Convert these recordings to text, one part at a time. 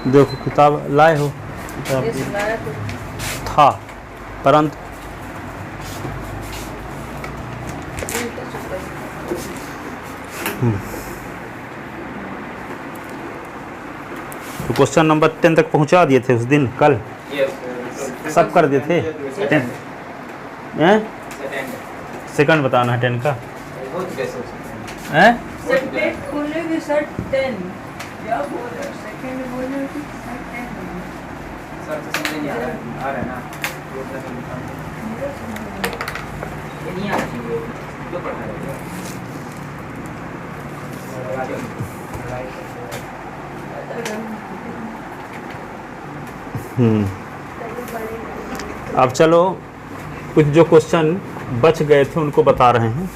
देखो किताब लाए हो, था परंतु तो क्वेश्चन नंबर 10 तक पहुंचा दिए थे उस दिन, कल सब कर दिए थे। 10 सेकंड बताना है 10 का हैं? अब चलो कुछ जो क्वेश्चन बच गए थे उनको बता रहे हैं।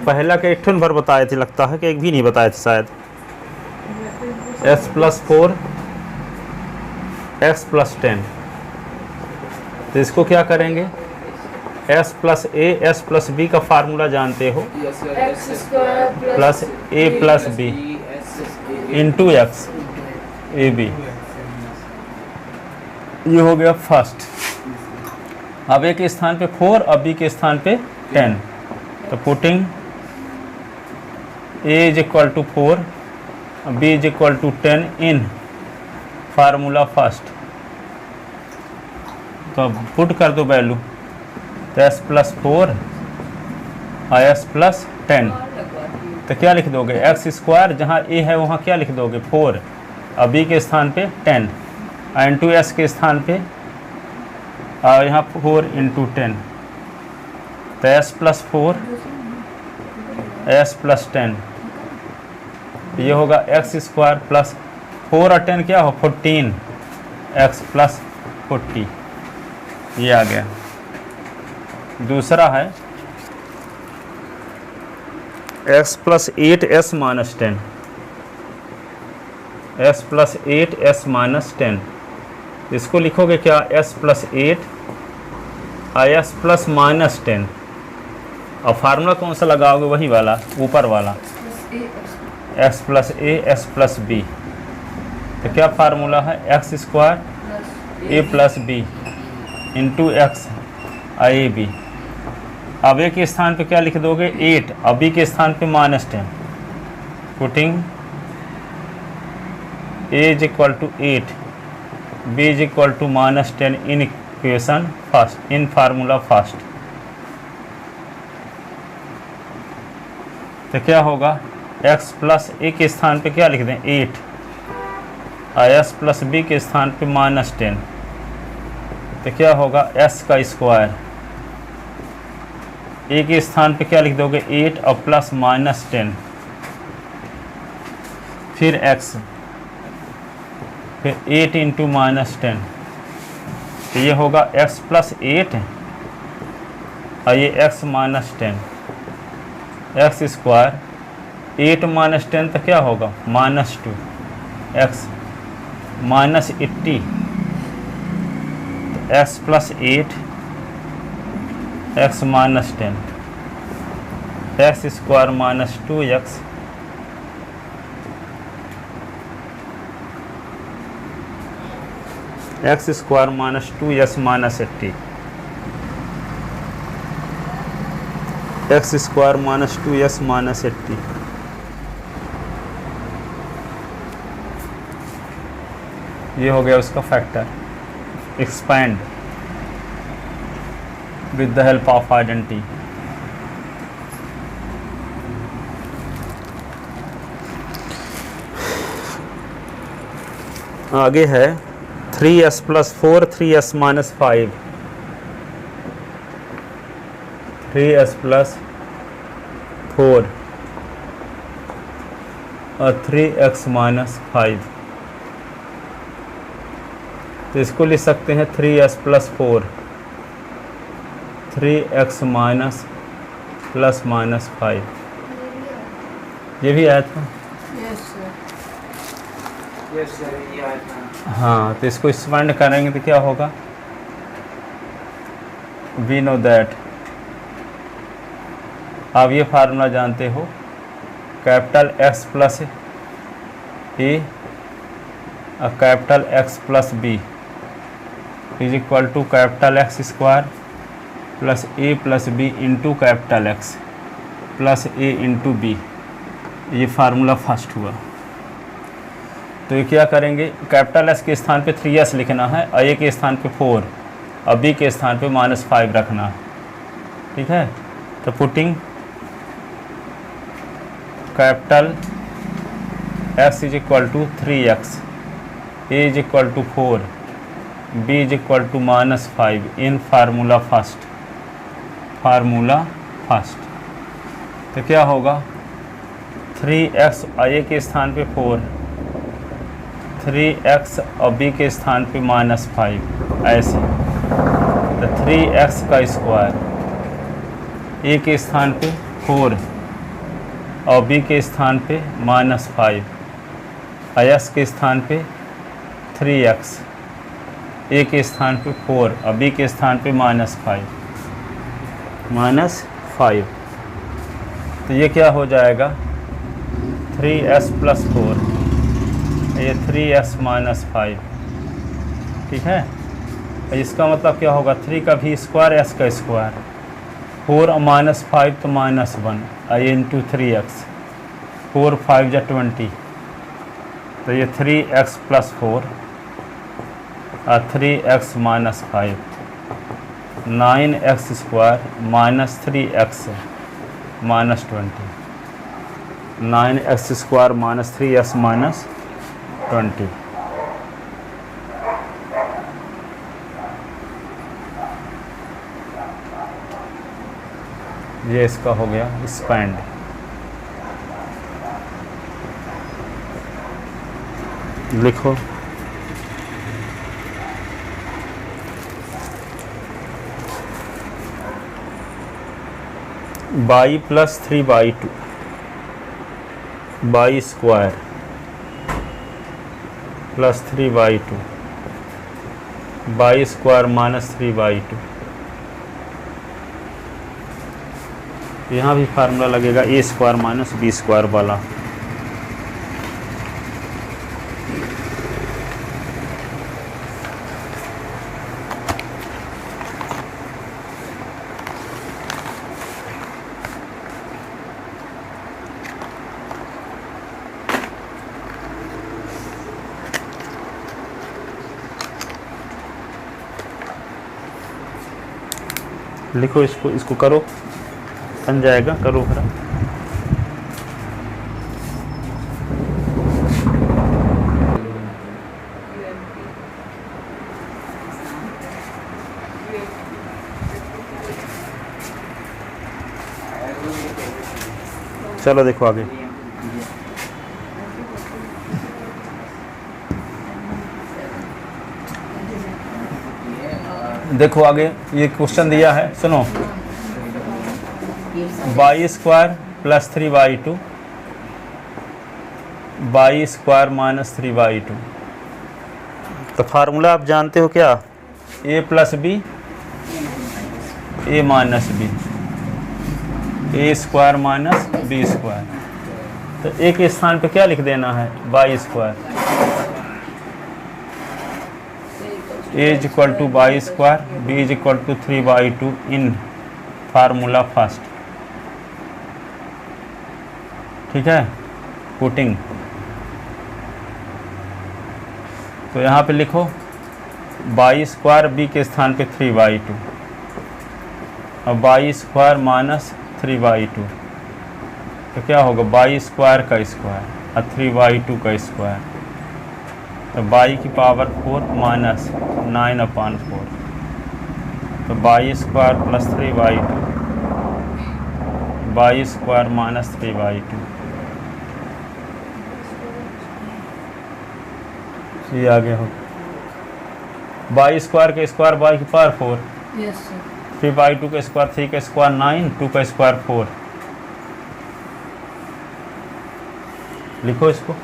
पहला के एक ठन भर बताए थे, लगता है कि एक भी नहीं बताए थे शायद। s+4 x+10, तो इसको क्या करेंगे? s + a s + b का फार्मूला जानते हो, प्लस a + b इंटू x ए बी, ये हो गया फर्स्ट। अब ए के स्थान पे 4 और बी के स्थान पे 10, तो putting a = 4 b = 10 in formula first, तो अब पुट कर दो वैल्यू, तो s+4 और s+10, तो क्या लिख दोगे? x², जहाँ a है वहाँ क्या लिख दोगे? 4, और b के स्थान पे 10, और इंटू s के स्थान पे और यहाँ 4 × 10, तो s+4 s+10, ये होगा x² + 4 और 10 क्या हो? 14, x + 40, ये आ गया। दूसरा है x + 8 s - 10, s + 8 s - 10, इसको लिखोगे क्या? s + 8 और s + -10, और फार्मूला कौन सा लगाओगे? वही वाला ऊपर वाला, x + a s + b, तो क्या फार्मूला है? x² a + b इंटू x a b। अब a के स्थान पे क्या लिख दोगे? 8, और b के स्थान पे -10, putting a = 8 b = -10 in equation first, in formula first, तो क्या होगा? x + a के स्थान पे क्या लिख दें? 8, और s + b के स्थान पे -10, तो क्या होगा? s², a के स्थान पे क्या लिख दोगे? 8 और प्लस -10, फिर x, फिर 8 × -10, तो ये होगा x + 8 और ये x - 10, x² 8 - 10 तो क्या होगा? -2, x -80, तो x + 8 x - 10, x² - 2x, x² - 2s - 80, x² - 2s - 80, ये हो गया उसका factor. Expand with the help of identity. आगे है 3s + 4 3s - 5, 3s + 4 और 3x - 5, तो इसको लिख सकते हैं 3s + 4 3x - 5, ये भी आया था। हाँ, तो इसको एक्सपेंड करेंगे तो क्या होगा? वी नो दैट आप ये फार्मूला जानते हो, कैपिटल एक्स प्लस ए और capital x plus b is equal to capital x square plus a plus b into capital x plus a into b. ये फार्मूला फर्स्ट हुआ। तो ये क्या करेंगे, कैपिटल एस के स्थान पे 3s लिखना है और ए के स्थान पे 4 और बी के स्थान पे -5 रखना है। ठीक है, तो putting capital x is equal to 3x, a is equal to 4, b is equal to -5 in formula first. तो क्या होगा, 3x और ए के स्थान पे 4, 3x और बी के स्थान पे -5 ऐसे। तो 3x का स्क्वायर, ए के स्थान पे 4 और बी के स्थान पे -5, एक्स के स्थान पे 3x, ए के स्थान पे 4 और बी के स्थान पे -5। तो ये क्या हो जाएगा, 3s प्लस 4, ये 3s -5। ठीक है, इसका मतलब क्या होगा, 3 का भी स्क्वायर, s का स्क्वायर, 4 और -5 तो -1 आई इंटू 3x, 4 5 जा 20। तो ये 3x प्लस 4 और 3x -5, 9x square minus 3x -20, 9x square minus 3x -20। ये इसका हो गया स्पैंड। लिखो by plus 3/2 y square plus 3/2 y square minus 3/2। यहाँ भी फार्मूला लगेगा ए स्क्वायर माइनस बी स्क्वायर वाला। लिखो इसको करो, बन जाएगा, करो फिर। चलो देखो आगे। देखो आगे ये क्वेश्चन दिया है, सुनो। Y square plus 3/2 y square minus 3/2। तो फार्मूला आप जानते हो क्या, a plus B A minus b, a square minus B square. तो ए के स्थान पे क्या लिख देना है, y square, a is equal to y square, b is equal to 3/2 in formula first. ठीक है, पुटिंग। तो यहाँ पे लिखो बाई स्क्वायर बी के स्थान पे 3/2 और बाई स्क्वायर माइनस 3/2। तो क्या होगा, बाई स्क्वायर का स्क्वायर और 3/2 का स्क्वायर। तो बाई की पावर 4 माइनस 9/4। तो by square plus 3/2 y square minus 3/2। ये आगे हो, बाई स्क्वायर का स्क्वायर बाई की पावर 4, 3/2 का स्क्वायर 3 का स्क्वायर 9, 2 का स्क्वायर 4। लिखो इसको।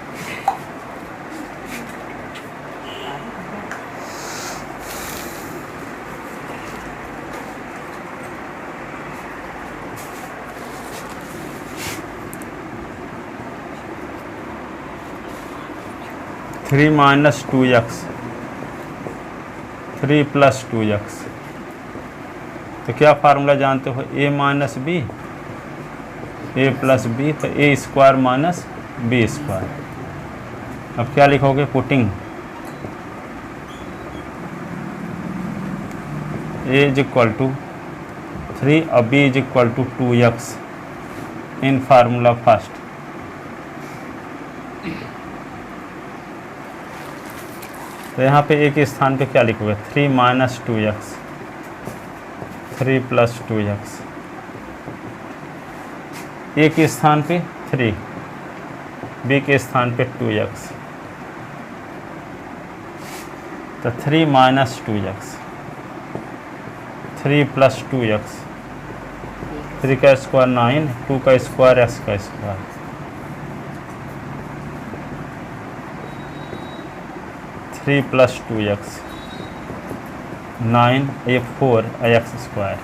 3 माइनस 2x 3 प्लस 2x। तो क्या फार्मूला जानते हो, a minus b a plus b, तो a square minus B square. अब क्या लिखोगे, putting a is equal to 3 और b is equal to 2x in formula first. तो यहाँ पे ए के स्थान पे क्या लिखोगे, 3 माइनस 2x 3 प्लस 2x। ए के स्थान पे 3, बी के स्थान पे 2x, तो 3 माइनस 2x 3 प्लस 2x, 3 का स्क्वायर 9, 2 का स्क्वायर x का स्क्वायर, 3 प्लस 2x 9 ये 4 x स्क्वायर।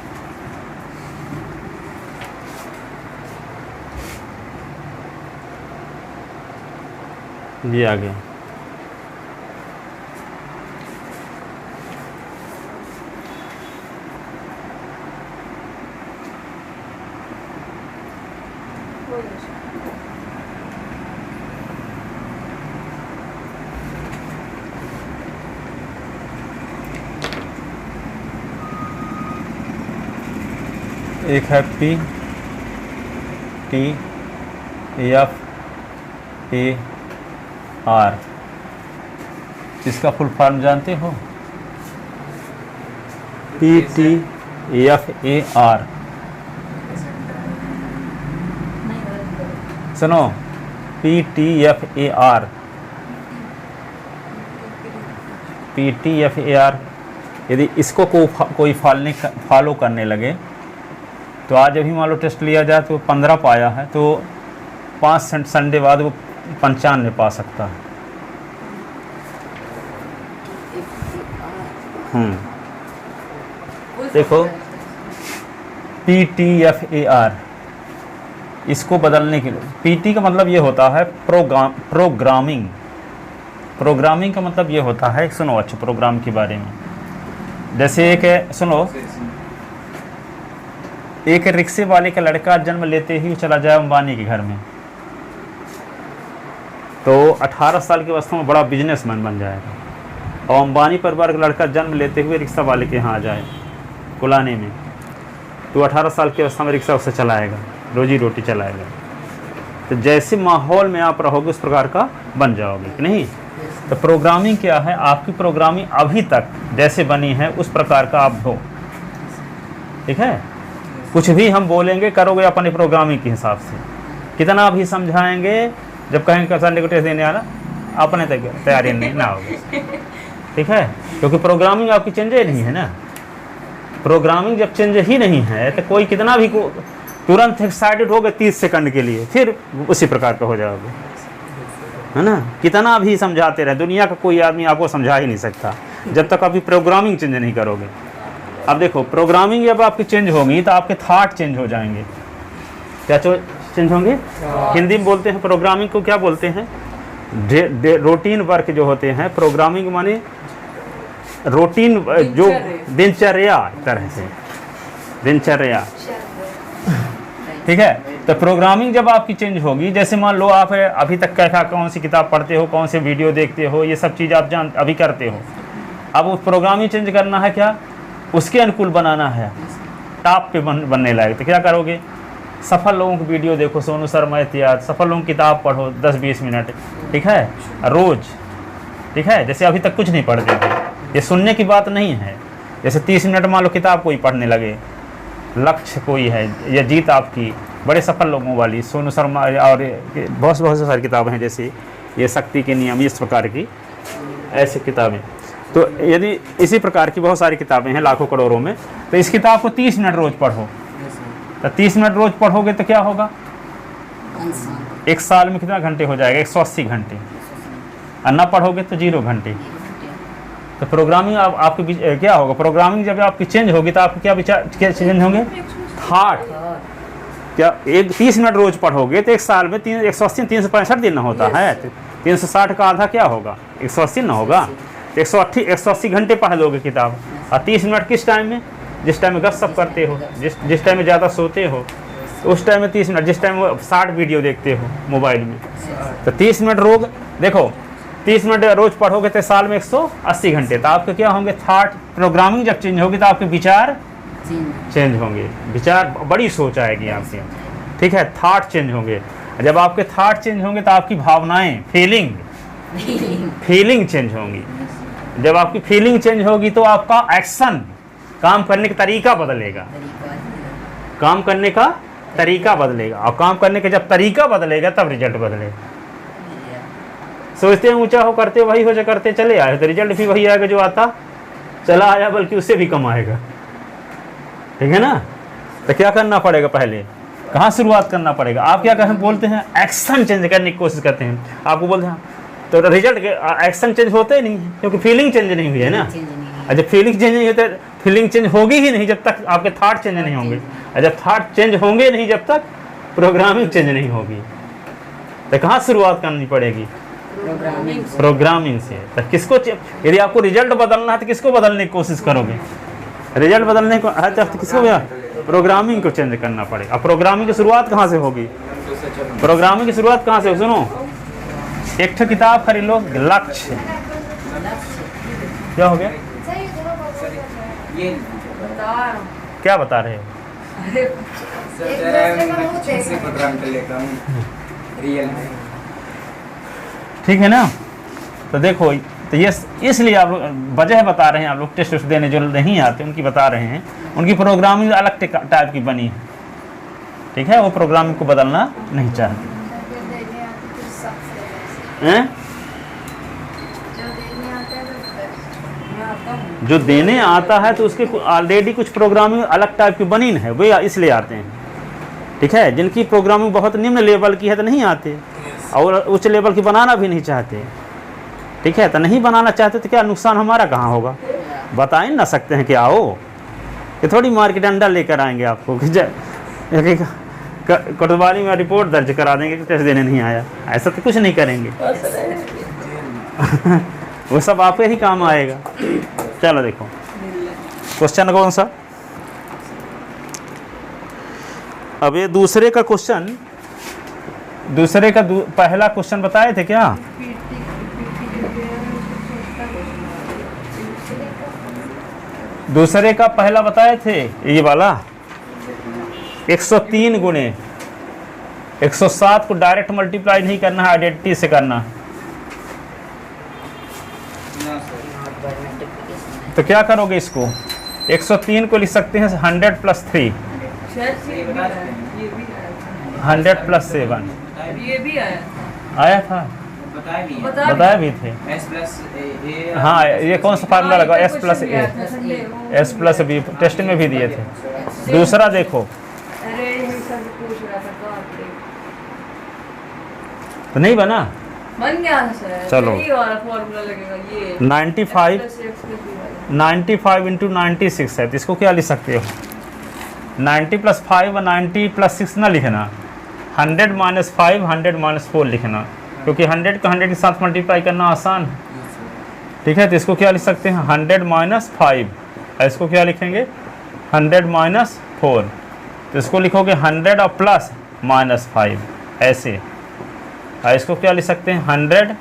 ये आ गया। एक है P T F A R, इसका फुल फॉर्म जानते हो, P T F A R. सुनो, P T F A R, P T F A R. यदि इसको कोई फॉलो करने लगे तो आज अभी मान लो टेस्ट लिया जाए तो 15 पाया है, तो 5 संडे बाद वो 95 पा सकता है। देखो P T F A are, इसको बदलने के लिए, पी टी का मतलब ये होता है प्रोग्रामिंग। प्रोग्रामिंग का मतलब ये होता है, सुनो अच्छा प्रोग्राम के बारे में। जैसे एक सुनो, एक रिक्शे वाले का लड़का जन्म लेते ही चला जाए अंबानी के घर में, तो 18 साल की अवस्था में बड़ा बिजनेसमैन बन जाएगा। और अंबानी परिवार का लड़का जन्म लेते हुए रिक्शा वाले के यहाँ आ जाए कुलाने में, तो 18 साल की अवस्था में रिक्शा उससे चलाएगा, रोजी रोटी चलाएगा। तो जैसे माहौल में आप रहोगे उस प्रकार का बन जाओगे कि नहीं। तो प्रोग्रामिंग क्या है, आपकी प्रोग्रामिंग अभी तक जैसे बनी है उस प्रकार का आप हो, ठीक है। कुछ भी हम बोलेंगे करोगे अपने प्रोग्रामिंग के हिसाब से, कितना भी समझाएंगे, जब कहेंगे संडे को टेस्ट देने आना, अपने तैयारी नहीं ना होगी, ठीक है। क्योंकि प्रोग्रामिंग आपकी चेंज ही नहीं है ना। प्रोग्रामिंग जब चेंज ही नहीं है तो कोई कितना भी तुरंत एक्साइटेड हो गए 30 सेकंड के लिए, फिर उसी प्रकार का हो जाओगे, है ना। कितना भी समझाते रहे, दुनिया का कोई आदमी आपको समझा ही नहीं सकता जब तक अभी प्रोग्रामिंग चेंज नहीं करोगे। अब देखो प्रोग्रामिंग जब आपकी चेंज होगी तो आपके थॉट चेंज हो जाएंगे। क्या चेंज होंगे? हिंदी में बोलते हैं प्रोग्रामिंग को क्या बोलते हैं, रूटीन वर्क जो होते हैं। प्रोग्रामिंग माने रूटीन, जो दिनचर्या तरह से, दिनचर्या, ठीक है। तो प्रोग्रामिंग जब आपकी चेंज होगी, जैसे मान लो आप अभी तक क्या कौन सी किताब पढ़ते हो, कौन से वीडियो देखते हो, ये सब चीज़ आप अभी करते हो। अब उस प्रोग्रामिंग चेंज करना है, क्या उसके अनुकूल बनाना है, टॉप पे बनने लायक। तो क्या करोगे, सफल लोगों की वीडियो देखो, सोनू शर्मा इत्यादि, सफल लोगों की किताब पढ़ो 10-20 मिनट, ठीक है, रोज़, ठीक है। जैसे अभी तक कुछ नहीं पढ़ते थे, ये सुनने की बात नहीं है। जैसे 30 मिनट मान लो किताब कोई पढ़ने लगे, लक्ष्य कोई है, या जीत आपकी, बड़े सफल लोगों वाली, सोनू शर्मा और बहुत से सारी किताबें हैं, जैसे ये शक्ति के नियम, इस प्रकार की ऐसी किताबें। तो यदि इसी प्रकार की बहुत सारी किताबें हैं लाखों करोड़ों में, तो इस किताब को 30 मिनट रोज़ पढ़ो। तो 30 मिनट रोज़ पढ़ोगे तो क्या होगा, एक साल में कितना घंटे हो जाएगा, 180 घंटे। और ना पढ़ोगे तो 0 घंटे। तो प्रोग्रामिंग आपकी क्या होगा, प्रोग्रामिंग जब आपकी चेंज होगी तो आपके क्या विचार क्या चेंज होंगे, थॉट। क्या 30 मिनट रोज़ पढ़ोगे तो एक साल में 180 365 दिन होता है, 360 का आधा क्या होगा, 180 ना होगा, 180 घंटे पढ़ लोगे किताब। और 30 मिनट किस टाइम में? जिस टाइम में गपशप करते हो, जिस टाइम में ज़्यादा सोते हो, तो उस टाइम में 30 मिनट। जिस टाइम में 60 वीडियो देखते हो मोबाइल में, तो 30 मिनट रोज देखो, 30 मिनट रोज पढ़ोगे तो साल में 180 घंटे। तो आपके क्या होंगे? थॉट प्रोग्रामिंग जब चेंज होगी तो आपके विचार चेंज होंगे, विचार, बड़ी सोच आएगी आपकी, ठीक है, थॉट चेंज होंगे। जब आपके थॉट चेंज होंगे तो आपकी भावनाएं, फीलिंग चेंज होंगी। जब आपकी फीलिंग चेंज होगी तो आपका एक्शन, काम करने का तरीका बदलेगा, काम करने का तरीका बदलेगा। और काम करने का जब तरीका बदलेगा तब रिजल्ट बदलेगा। सोचते हैं ऊंचा हो, करते वही हो, जो करते चले आए तो रिजल्ट भी वही आएगा जो आता चला आया, बल्कि उससे भी कम आएगा, ठीक है ना। तो क्या करना पड़ेगा? पहले कहाँ शुरुआत करना पड़ेगा? आप क्या कहें, बोलते हैं एक्शन चेंज करने की कोशिश करते हैं, आपको बोलते हैं तो रिजल्ट के एक्शन चेंज होते ही नहीं, क्योंकि फीलिंग चेंज नहीं हुई है ना। और जब फीलिंग चेंज नहीं होते, फीलिंग चेंज होगी ही नहीं जब तक आपके थॉट चेंज नहीं होंगे। और जब थॉट चेंज होंगे नहीं जब तक प्रोग्रामिंग चेंज नहीं होगी। तो कहाँ शुरुआत करनी पड़ेगी? प्रोग्रामिंग से। तो किसको, यदि आपको रिजल्ट बदलना है तो किसको बदलने की कोशिश करोगे? रिजल्ट बदलने को है तो किसको? प्रोग्रामिंग को चेंज करना पड़ेगा। अब प्रोग्रामिंग की शुरुआत कहाँ से होगी? प्रोग्रामिंग की शुरुआत कहाँ से? सुनो, एक ठो किताब खरीद लो, लक्ष्य। क्या हो गया? क्या बता रहे हो? ठीक है ना। तो देखो, तो ये इसलिए आप वजह बता रहे हैं, आप लोग टेस्ट देने जो नहीं आते उनकी बता रहे हैं, उनकी प्रोग्रामिंग अलग टाइप की बनी है, ठीक है। वो प्रोग्रामिंग को बदलना नहीं चाहते हैं। जो देने आता है तो उसके ऑलरेडी कुछ प्रोग्रामिंग अलग टाइप की बनी है, वे इसलिए आते हैं, ठीक है। जिनकी प्रोग्रामिंग बहुत निम्न लेवल की है तो नहीं आते, और उच्च लेवल की बनाना भी नहीं चाहते, ठीक है। तो नहीं बनाना चाहते तो क्या नुकसान हमारा कहाँ होगा? बता ही ना सकते हैं कि आओ, कि थोड़ी मार के डंडा लेकर आएंगे आपको कि कोतवाली में रिपोर्ट दर्ज करा देंगे कि टेस्ट देने नहीं आया। ऐसा तो कुछ नहीं करेंगे वो सब आपके ही काम आएगा। चलो देखो क्वेश्चन कौन सा, अब ये दूसरे का क्वेश्चन, दूसरे का पहला क्वेश्चन बताए थे क्या? दूसरे का पहला बताए थे ये वाला 103 गुणे 107 को डायरेक्ट मल्टीप्लाई नहीं करना है, आइडेंटिटी से करना। तो क्या करोगे? इसको 103 को लिख सकते हैं 100 + 3, 100 + 7, ये भी आया था, बताया भी थे। हाँ, ये कौन सा फार्मूला लगा? S + B, टेस्ट में भी दिए थे। दूसरा देखो, तो नहीं बना, बन गया सर। चलो, यही वाला फॉर्मूला लगेगा ये 95 × 96 है, तो इसको क्या लिख सकते हो? 90 + 5 और 90 + 6 ना लिखना, 100 - 5 100 - 4 लिखना, क्योंकि 100 को 100 के साथ मल्टीप्लाई करना आसान है, ठीक है। तो इसको क्या लिख सकते हैं? 100 - 5, इसको क्या लिखेंगे? 100 - 4, तो इसको लिखोगे 100 और प्लस -5 ऐसे। और इसको क्या लिख सकते हैं? 100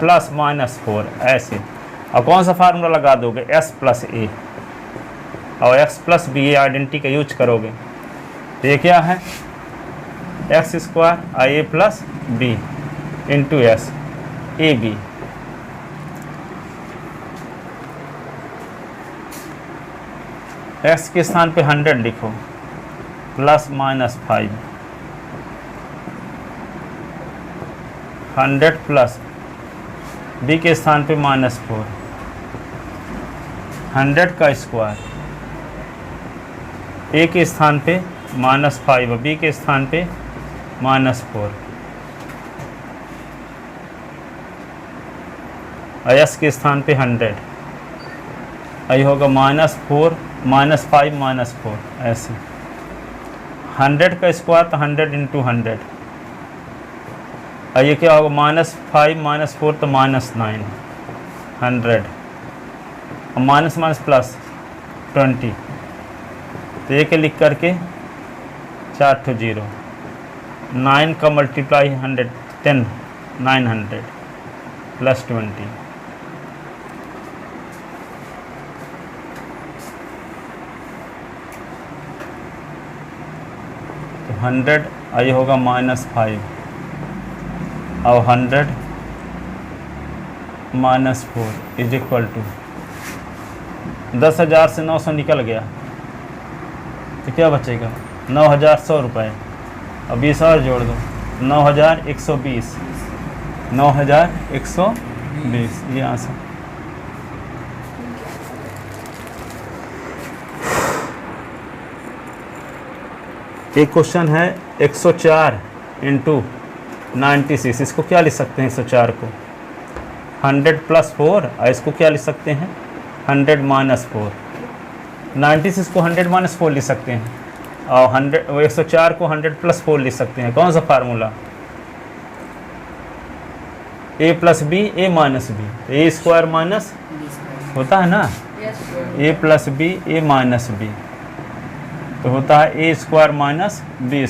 + -4 ऐसे। और कौन सा फार्मूला लगा दोगे? S + A और x + B, ये आइडेंटिटी का यूज करोगे। तो ये क्या है? x² IA + B × S AB। x के स्थान पे 100 लिखो, +-5, 100 प्लस b के स्थान पे -4, 100 का स्क्वायर, a के स्थान पे -5 और b के स्थान पे -4, और s के स्थान पे 100, यही होगा -4 -5 -4 ऐसे। 100 का स्क्वायर तो 100 × 100, और ये क्या होगा? -5 -4 तो -9, 100 और माइनस माइनस प्लस 20, तो एक लिख करके 4 ठो 0, 9 का मल्टीप्लाई 100 10 900 प्लस 20, तो 100 ये होगा -5 और 100 -4 इज इक्वल टू 10,000 से 900 निकल गया तो क्या बचेगा 9,100 रुपये और 20 और जोड़ दो 9,120 9,120 ये आंसर। एक क्वेश्चन है 104 इंटू 96, इसको क्या लिख सकते हैं 104 को 100 + 4 और इसको क्या लिख सकते हैं 100 - 4, 96 को 100 - 4 लिख सकते हैं और 104 को 100 + 4 लिख सकते हैं। कौन सा formula a + b a - b, a² minus होता है ना yes a + b a - b, तो होता है a² - b²,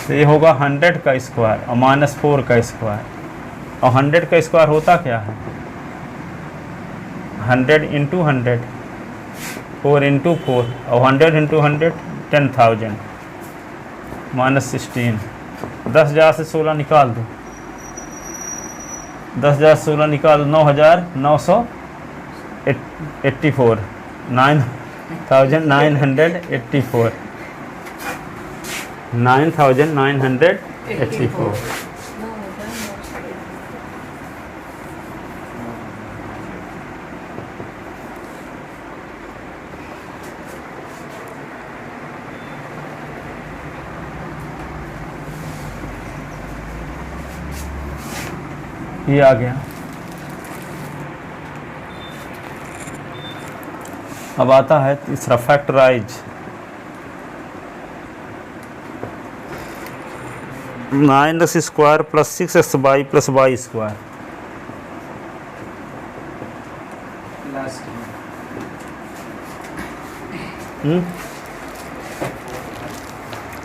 तो ये होगा 100 का स्क्वायर और -4 का स्क्वायर, और 100 का स्क्वायर होता क्या है 100 × 100 4 × 4 और 100 × 100 10,000 -16, 10,000 से 16 निकाल दो, 10,000 से 16 निकाल दो 9,984 9,984 9,984। ये आ गया। अब आता है तीसरा factorise, 9x² + 6xy + y²,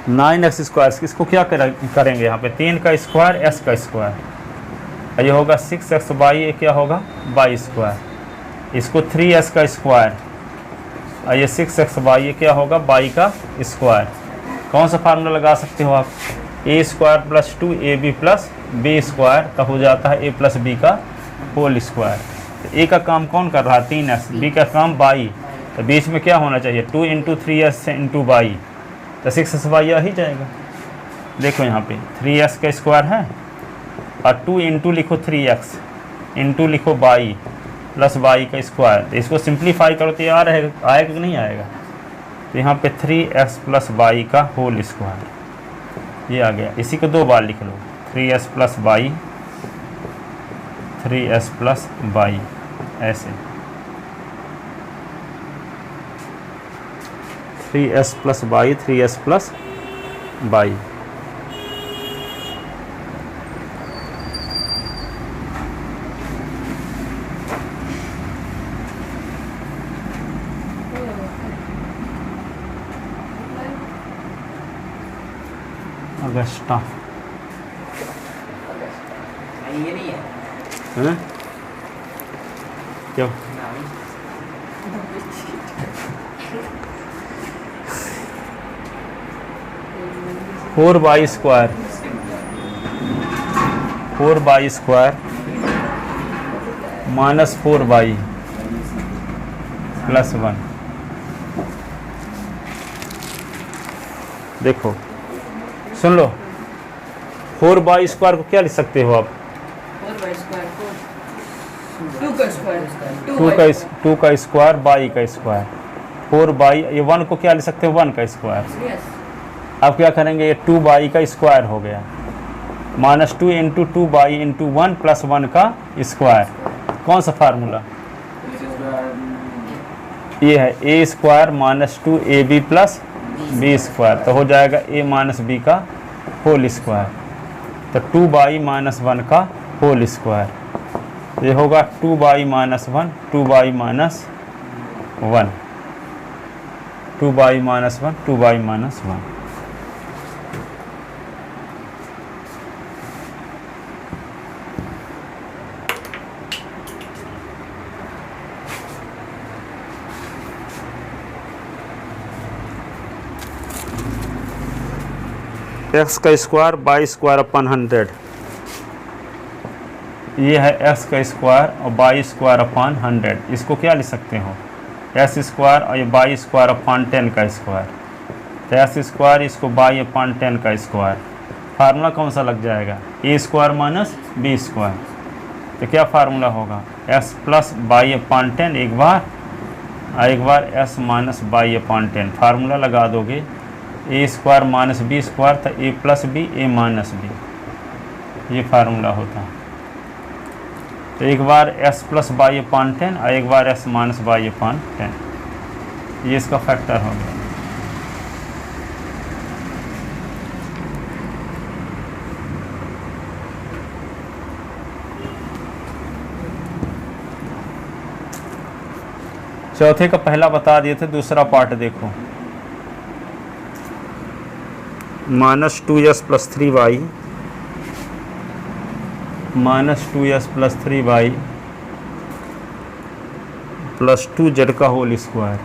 nine x square, इसको क्या करेंगे यहाँ पे 3 का स्क्वायर s का स्क्वायर, ये होगा 6xy, ये क्या होगा y², इसको 3s का स्क्वायर और ये 6xy, ये क्या होगा y का स्क्वायर। कौन सा फार्मूला लगा सकते हो आप a² + 2ab + b² का हो जाता है a + b का होल स्क्वायर। तो a का काम कौन कर रहा है 3s, b का काम y, तो बीच में क्या होना चाहिए 2 × 3s × y, तो 6xy आ ही जाएगा। देखो यहाँ पे 3s का स्क्वायर है और 2 × लिखो 3x इंटू लिखो y + y का स्क्वायर, तो इसको सिंप्लीफाई करो तो ये आएगा कि नहीं आएगा, तो यहाँ पे 3x + y का होल स्क्वायर ये आ गया। इसी को 2 बार लिख लो 3s + y 3s + y, ऐसे 3s + y 3s + y। Agusta ये नहीं है हैं क्यों 4y² 4y² - 4y + 1। देखो सुन लो 4y² को क्या लिख सकते हो आप 4y² को 2 का स्क्वायर 2 का स्क्वायर y का स्क्वायर, 4y, ये 1 को क्या लिख सकते हो 1 का स्क्वायर। यस अब क्या करेंगे ये 2y का स्क्वायर हो गया -2 × 2y × 1 + 1 का स्क्वायर। कौन सा फार्मूला ये है a² - 2ab + b², तो हो जाएगा a - b का होल स्क्वायर, तो 2y - 1 का होल स्क्वायर ये होगा 2y minus 1, 2y minus 1, 2y minus 1, 2y minus 1। X का स्क्वायर बाई स्क्वायर अपन 100, ये है एक्स का स्क्वायर और बाई स्क्वायर अपान 100। इसको क्या लिख सकते हो, एस स्क्वायर और ये बाई स्क्वायर अपान 10 का स्क्वायर। तो एस स्क्वायर इसको बाई अपान 10 का स्क्वायर। फार्मूला कौन सा लग जाएगा, ए स्क्वायर माइनस बी स्क्वायर। तो क्या फार्मूला होगा, एस प्लस बाई अपान 10 एक बार, और एक बार S minus by upon 10। Formula लगा दोगे, A square minus B square था A plus B A minus B, ये फार्मूला होता है। तो एक बार एस प्लस बाई अपान 10 और एक बार एस माइनस बाई अपान 10, ये इसका फैक्टर हो गया। चौथे का पहला बता दिए थे, दूसरा पार्ट देखो। Minus 2s plus 3y minus 2s plus 3y plus 2z का होल स्क्वायर।